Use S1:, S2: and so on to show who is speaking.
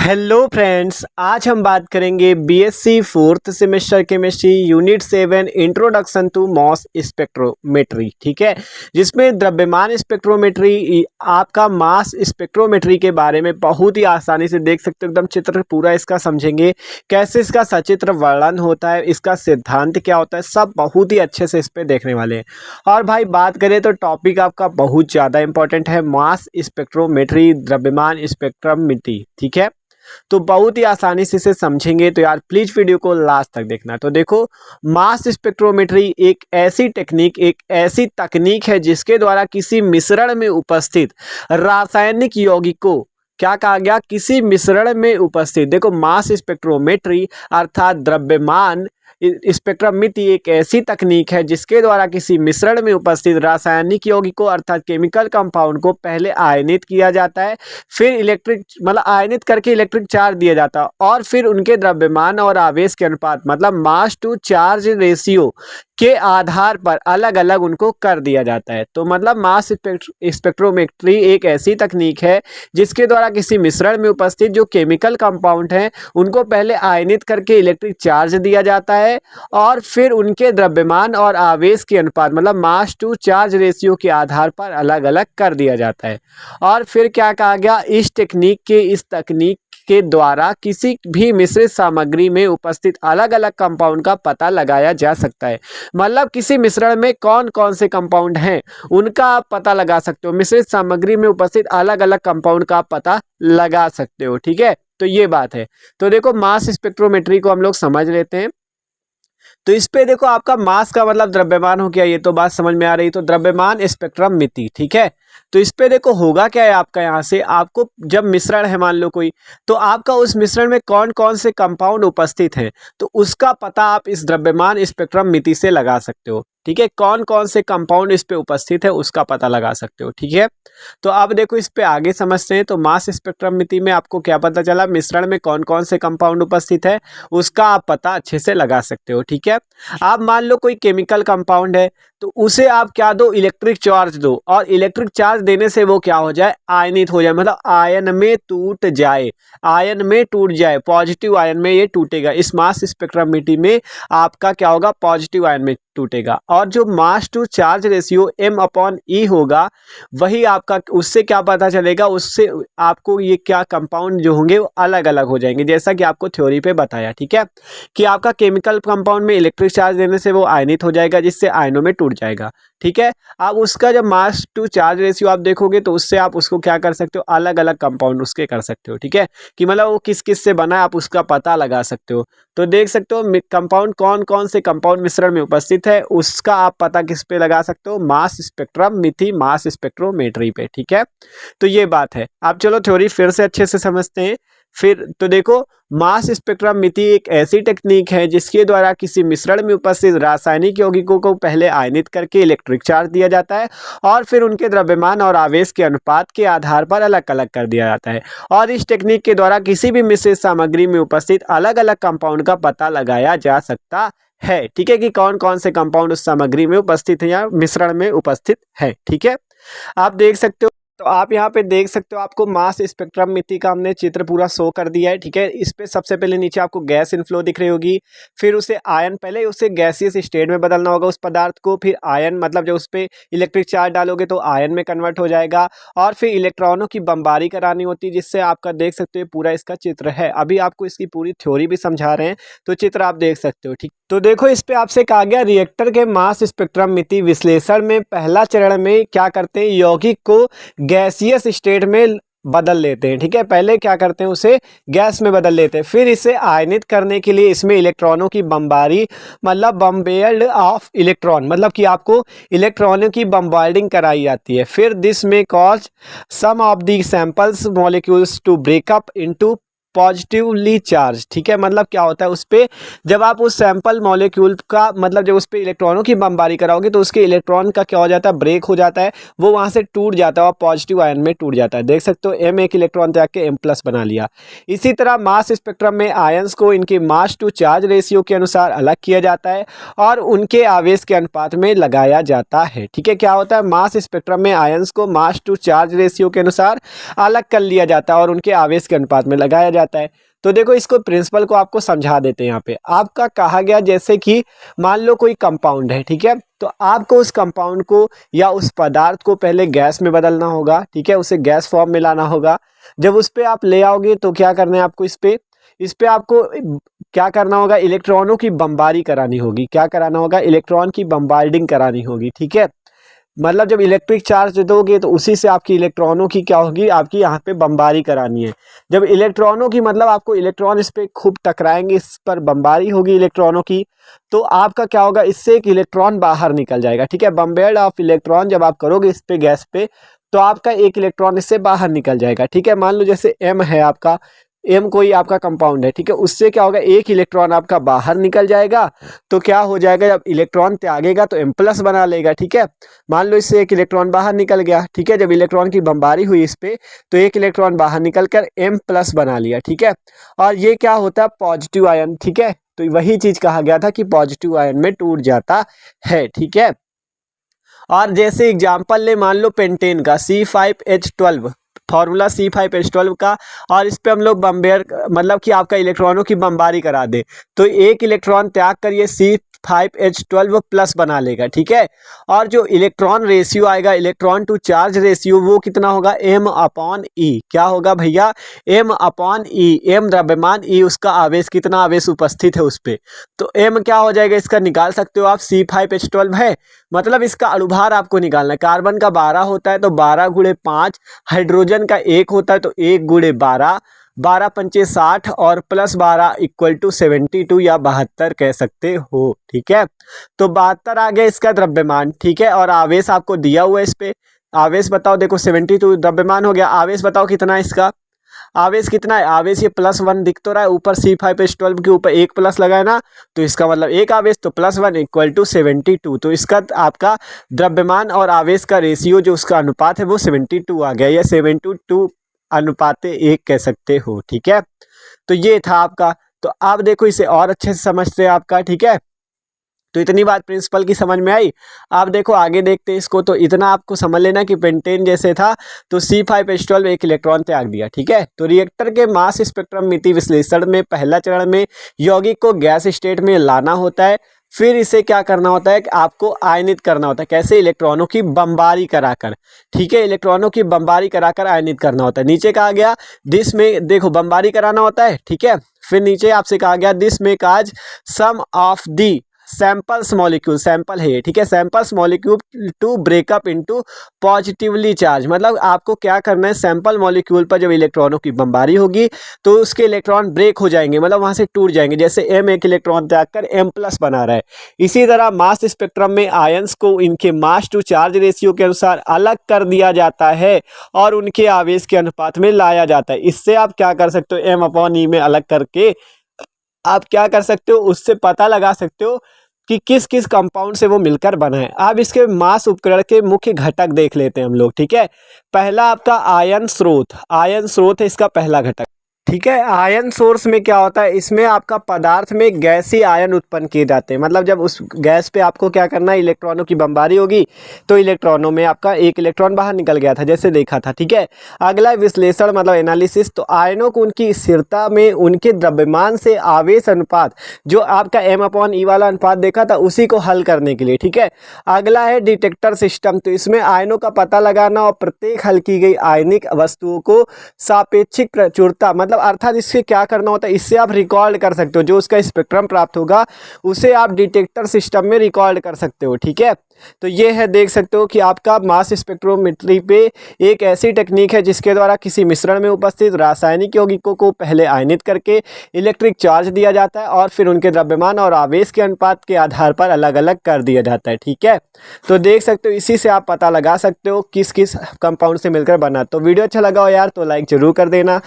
S1: Hello friends, आज हम बात करेंगे BSc fourth semester chemistry unit 7 introduction to mass spectrometry. ठीक है, जिसमें द्रव्यमान स्पेक्ट्रोमेट्री आपका मास स्पेक्ट्रोमेट्री के बारे में बहुत ही आसानी से देख सकते हो। एकदम चित्र पूरा इसका समझेंगे, कैसे इसका सचित्र वर्णन होता है, इसका सिद्धांत क्या होता है, सब बहुत ही अच्छे से इस पे देखने वाले हैं। और भाई बात करें तो टॉपिक आपका बहुत ज़्यादा इंपॉर्टेंट है, मास स्पेक्ट्रोमेट्री, द्रव्यमान स्पेक्ट्रोमेट्री। ठीक है, तो बहुत ही आसानी से इसे समझेंगे, तो यार प्लीज वीडियो को लास्ट तक देखना। तो देखो, मास स्पेक्ट्रोमेट्री एक ऐसी तकनीक है जिसके द्वारा किसी मिश्रण में उपस्थित रासायनिक यौगिकों, क्या कहा गया, किसी मिश्रण में उपस्थित, देखो मास स्पेक्ट्रोमेट्री अर्थात द्रव्यमान स्पेक्ट्रोमेट्री एक ऐसी तकनीक है जिसके द्वारा किसी मिश्रण में उपस्थित रासायनिक यौगिकों अर्थात केमिकल कंपाउंड को पहले आयनित किया जाता है, फिर इलेक्ट्रिक मतलब आयनित करके इलेक्ट्रिक चार्ज दिया जाता है, और फिर उनके द्रव्यमान और आवेश के अनुपात मतलब मास टू चार्ज रेशियो के आधार पर अलग अलग उनको कर दिया जाता है। तो मतलब मास स्पेक्ट्रोमेट्री एक ऐसी तकनीक है जिसके द्वारा किसी मिश्रण में उपस्थित जो केमिकल कंपाउंड हैं उनको पहले आयनित करके इलेक्ट्रिक चार्ज दिया जाता है, और फिर उनके द्रव्यमान और आवेश के अनुपात मतलब मास टू चार्ज रेशियो के आधार पर अलग अलग कर दिया जाता है। और फिर क्या कहा गया, इस तकनीक के द्वारा किसी भी मिश्रित सामग्री में उपस्थित अलग अलग कंपाउंड का पता लगाया जा सकता है। मतलब किसी मिश्रण में कौन कौन से कंपाउंड हैं उनका आप पता लगा सकते हो, मिश्रित सामग्री में उपस्थित अलग अलग कंपाउंड का पता लगा सकते हो। ठीक है, तो ये बात है। तो देखो, मास स्पेक्ट्रोमेट्री को हम लोग समझ लेते हैं। तो इस पे देखो, आपका मास का मतलब द्रव्यमान हो गया, ये तो बात समझ में आ रही। तो द्रव्यमान स्पेक्ट्रोमेट्री, ठीक है। तो इस पे देखो होगा क्या है, आपका यहाँ से आपको जब मिश्रण है मान लो कोई, तो आपका उस मिश्रण में कौन कौन से कंपाउंड उपस्थित हैं तो उसका पता आप इस द्रव्यमान स्पेक्ट्रोमेट्री से लगा सकते हो। ठीक है, कौन कौन से कंपाउंड इस पे उपस्थित है उसका पता लगा सकते हो। ठीक है, तो अब देखो इस पे आगे समझते हैं। तो मास स्पेक्ट्रोमेट्री में आपको क्या पता चला, मिश्रण में कौन कौन से कंपाउंड उपस्थित है उसका आप पता अच्छे से लगा सकते हो। ठीक है, आप मान लो कोई केमिकल कंपाउंड है तो उसे आप क्या दो, इलेक्ट्रिक चार्ज दो, और इलेक्ट्रिक चार्ज देने से वो क्या हो जाए, आयनित हो जाए, मतलब आयन में टूट जाए, पॉजिटिव आयन में ये टूटेगा। इस मास स्पेक्ट्रोमेट्री में आपका क्या होगा, पॉजिटिव आयन में टूटेगा। और जो मास टू चार्ज रेशियो m/e होगा, वही आपका, उससे क्या पता चलेगा, उससे आपको ये क्या कंपाउंड जो होंगे वो अलग अलग हो जाएंगे, जैसा कि आपको थ्योरी पे बताया। ठीक है, कि आपका केमिकल कंपाउंड में इलेक्ट्रिक चार्ज देने से वो आयनित हो जाएगा, जिससे आयनों में टूट जाएगा। ठीक है, अब उसका जब मास टू चार्ज रेशियो आप देखोगे तो उससे आप उसको क्या कर सकते हो, अलग अलग कंपाउंड उसके कर सकते हो। ठीक है, कि मतलब वो किस किस से बना है आप उसका पता लगा सकते हो। तो देख सकते हो कंपाउंड, कौन कौन से कंपाउंड मिश्रण में उपस्थित है उसका आप पता किस पे लगा सकते हो, मास स्पेक्ट्रोमेट्री पे। ठीक है, तो ये बात है। आप चलो थ्योरी फिर से अच्छे से समझते हैं। फिर तो देखो, मास स्पेक्ट्रोमेट्री एक ऐसी टेक्निक है जिसके द्वारा किसी मिश्रण में उपस्थित रासायनिक यौगिकों को पहले आयनित करके इलेक्ट्रिक चार्ज दिया जाता है, और फिर उनके द्रव्यमान और आवेश के अनुपात के आधार पर अलग अलग कर दिया जाता है। और इस टेक्निक के द्वारा किसी भी मिश्रित सामग्री में उपस्थित अलग अलग कंपाउंड का पता लगाया जा सकता है। ठीक है, कि कौन कौन से कंपाउंड उस सामग्री में उपस्थित है या मिश्रण में उपस्थित है। ठीक है, आप देख सकते हो। तो आप यहाँ पे देख सकते हो, आपको मास स्पेक्ट्रोमेट्री का हमने चित्र पूरा शो कर दिया है। ठीक है, इस पे सबसे पहले नीचे आपको गैस इनफ्लो दिख रही होगी, फिर उसे आयन, पहले उसे गैसियस स्टेट में बदलना होगा उस पदार्थ को, फिर आयन मतलब जब उस पर इलेक्ट्रिक चार्ज डालोगे तो आयन में कन्वर्ट हो जाएगा, और फिर इलेक्ट्रॉनों की बमबारी करानी होती है, जिससे आपका देख सकते हो पूरा इसका चित्र है। अभी आपको इसकी पूरी थ्योरी भी समझा रहे हैं, तो चित्र आप देख सकते हो। ठीक, तो देखो इस पे आपसे कहा गया, रिएक्टर के मास स्पेक्ट्रोमेट्री विश्लेषण में पहला चरण में क्या करते हैं, यौगिक को गैसियस स्टेट में बदल लेते हैं। ठीक है, पहले क्या करते हैं, उसे गैस में बदल लेते हैं, फिर इसे आयनित करने के लिए इसमें इलेक्ट्रॉनों की बमबारी मतलब बम्बेल्ड ऑफ इलेक्ट्रॉन, मतलब कि आपको इलेक्ट्रॉनों की बम्बार्डिंग कराई जाती है। फिर दिस में cause some of the samples molecules to breakup into positively charge. ठीक है, मतलब क्या होता है, उस पर जब आप उस सैंपल मॉलिक्यूल का मतलब जब उस पर इलेक्ट्रॉनों की बमबारी कराओगे तो उसके इलेक्ट्रॉन का क्या हो जाता है, ब्रेक हो जाता है, वो वहां से टूट जाता है और पॉजिटिव आयन में टूट जाता है। देख सकते हो, M एक इलेक्ट्रॉन त्याग के M+ बना लिया। इसी तरह मास स्पेक्ट्रम में आयंस को इनके मास टू चार्ज रेशियो के अनुसार अलग किया जाता है और उनके आवेश के अनुपात में लगाया जाता है। ठीक है, क्या होता है, मास स्पेक्ट्रम में आयंस को मास टू चार्ज रेशियो के अनुसार अलग कर लिया जाता है और उनके आवेश के अनुपात में लगाया जाता है। जाता है। तो देखो इसको प्रिंसिपल को आपको समझा देते हैं। यहाँ पे आपका कहा गया जैसे कि मान लो कोई कंपाउंड है, ठीक है, तो आपको उस कंपाउंड को या उस पदार्थ को पहले गैस में बदलना होगा, ठीक है, उसे गैस फॉर्म में लाना होगा। जब उस पे आप ले आओगे तो क्या करना है आपको, इस पे आपको क्या करना होगा, इलेक्ट्रॉनों की बमबारी करानी होगी। क्या कराना होगा, इलेक्ट्रॉन की बमबार्डिंग करानी होगी, ठीक है। मतलब जब इलेक्ट्रिक चार्ज दोगे तो उसी से आपकी इलेक्ट्रॉनों की क्या होगी, आपकी यहाँ पे बमबारी करानी है। जब इलेक्ट्रॉनों की मतलब आपको इलेक्ट्रॉन इस पे खूब टकराएंगे, इस पर बमबारी होगी इलेक्ट्रॉनों की, तो आपका क्या होगा, इससे एक इलेक्ट्रॉन बाहर निकल जाएगा, ठीक है। बम्बेड ऑफ इलेक्ट्रॉन जब आप करोगे इस पे गैस पे, तो आपका एक इलेक्ट्रॉन इससे बाहर निकल जाएगा, ठीक है। मान लो जैसे एम है आपका, एम कोई आपका कंपाउंड है, ठीक है, उससे क्या होगा, एक इलेक्ट्रॉन आपका बाहर निकल जाएगा। तो क्या हो जाएगा, जब इलेक्ट्रॉन त्यागेगा तो एम प्लस बना लेगा, ठीक है। मान लो इससे एक इलेक्ट्रॉन बाहर निकल गया, ठीक है, जब इलेक्ट्रॉन की बमबारी हुई इस पे, तो एक इलेक्ट्रॉन बाहर निकल कर एम प्लस बना लिया, ठीक है। और ये क्या होता है, पॉजिटिव आयन, ठीक है। तो वही चीज कहा गया था कि पॉजिटिव आयन में टूट जाता है, ठीक है। और जैसे एग्जाम्पल ले, मान लो पेंटेन का C5H12, फॉर्मूला C5H12 का, और इस पे हम लोग बम्बेयर मतलब कि आपका इलेक्ट्रॉनों की बमबारी करा दे, तो एक इलेक्ट्रॉन त्याग कर ये C5H12 प्लस बना लेगा, ठीक है। और जो इलेक्ट्रॉन रेशियो आएगा, इलेक्ट्रॉन टू चार्ज रेशियो, वो कितना होगा, M/E। क्या होगा भैया, M/E। M द्रव्यमान, E उसका आवेश, कितना आवेश उपस्थित है उस पे, तो M क्या हो जाएगा, इसका निकाल सकते हो आप, C5H12 है, मतलब इसका अणुभार आपको निकालना है। कार्बन का 12 होता है तो 12 गुणे 5, हाइड्रोजन का 1 होता है तो 1 गुणे 12, 12 पंचे 60 और प्लस 12 इक्वल टू 72 या 72 कह सकते हो, ठीक है। तो 72 आ गया इसका द्रव्यमान, ठीक है। और आवेश आपको दिया हुआ है इस पे, आवेश बताओ, देखो 72 द्रव्यमान हो गया, आवेश बताओ कितना है इसका, आवेश कितना है, आवेश ये +1 दिख तो रहा है, ऊपर C5H12 के ऊपर एक प्लस लगा है ना, तो इसका मतलब एक आवेश, तो +1 इक्वल टू 72। तो इसका आपका द्रव्यमान और आवेश का रेशियो जो उसका अनुपात है वो 72 आ गया, या 72:1 कह सकते हो, ठीक है। तो ये था आपका। तो आप देखो इसे और अच्छे से समझते हैं आपका, ठीक है। तो इतनी बात प्रिंसिपल की समझ में आई। आप देखो आगे देखते हैं इसको, तो इतना आपको समझ लेना कि पेंटेन जैसे था तो C5H12 एक इलेक्ट्रॉन त्याग दिया, ठीक है। तो रिएक्टर के मास स्पेक्ट्रम मिति विश्लेषण में पहला चरण में यौगिक को गैस स्टेट में लाना होता है, फिर इसे क्या करना होता है कि आपको आयनित करना होता है। कैसे, इलेक्ट्रॉनों की बमबारी कराकर, ठीक है, इलेक्ट्रॉनों की बमबारी कराकर आयनित करना होता है। नीचे कहा गया दिस में, देखो बमबारी कराना होता है, ठीक है। फिर नीचे आपसे कहा गया दिस में cause some of the samples molecule, sample है ये, ठीक है, samples molecule to breakup into positively charge. मतलब आपको क्या करना है, सैंपल मॉलिक्यूल पर जब इलेक्ट्रॉनों की बमबारी होगी तो उसके इलेक्ट्रॉन ब्रेक हो जाएंगे, मतलब वहां से टूट जाएंगे। जैसे M एक इलेक्ट्रॉन त्याग कर M प्लस बना रहा है, इसी तरह मास स्पेक्ट्रम में आयंस को इनके मास टू चार्ज रेशियो के अनुसार अलग कर दिया जाता है और उनके आवेश के अनुपात में लाया जाता है। इससे आप क्या कर सकते हो, M/E में अलग करके आप क्या कर सकते हो, उससे पता लगा सकते हो कि किस किस कंपाउंड से वो मिलकर बना है। अब इसके मास उपकरण के मुख्य घटक देख लेते हैं हम लोग, ठीक है। पहला आपका आयन स्रोत, आयन स्रोत है इसका पहला घटक, ठीक है। आयन सोर्स में क्या होता है, इसमें आपका पदार्थ में गैसीय आयन उत्पन्न किए जाते हैं। मतलब जब उस गैस पे आपको क्या करना है, इलेक्ट्रॉनों की बमबारी होगी तो इलेक्ट्रॉनों में आपका एक इलेक्ट्रॉन बाहर निकल गया था, जैसे देखा था, ठीक है। अगला विश्लेषण मतलब एनालिसिस, तो आयनों को उनकी स्थिरता में उनके द्रव्यमान से आवेश अनुपात, जो आपका M/E वाला अनुपात देखा था, उसी को हल करने के लिए, ठीक है। अगला है डिटेक्टर सिस्टम, तो इसमें आयनों का पता लगाना और प्रत्येक हल की गई आयनिक वस्तुओं को सापेक्षिक प्रचुरता, मतलब अर्थात इससे क्या करना होता है, इससे आप रिकॉर्ड कर सकते हो, जो उसका स्पेक्ट्रम प्राप्त होगा उसे आप डिटेक्टर सिस्टम में रिकॉर्ड कर सकते हो, ठीक है। तो ये है, देख सकते हो कि आपका मास स्पेक्ट्रोमेट्री पे एक ऐसी टेक्निक है जिसके द्वारा किसी मिश्रण में उपस्थित रासायनिक यौगिकों को पहले आयनित करके इलेक्ट्रिक चार्ज दिया जाता है और फिर उनके द्रव्यमान और आवेश के अनुपात के आधार पर अलग अलग कर दिया जाता है, ठीक है। तो देख सकते हो इसी से आप पता लगा सकते हो किस किस कंपाउंड से मिलकर बना। तो वीडियो अच्छा लगा हो यार तो लाइक जरूर कर देना।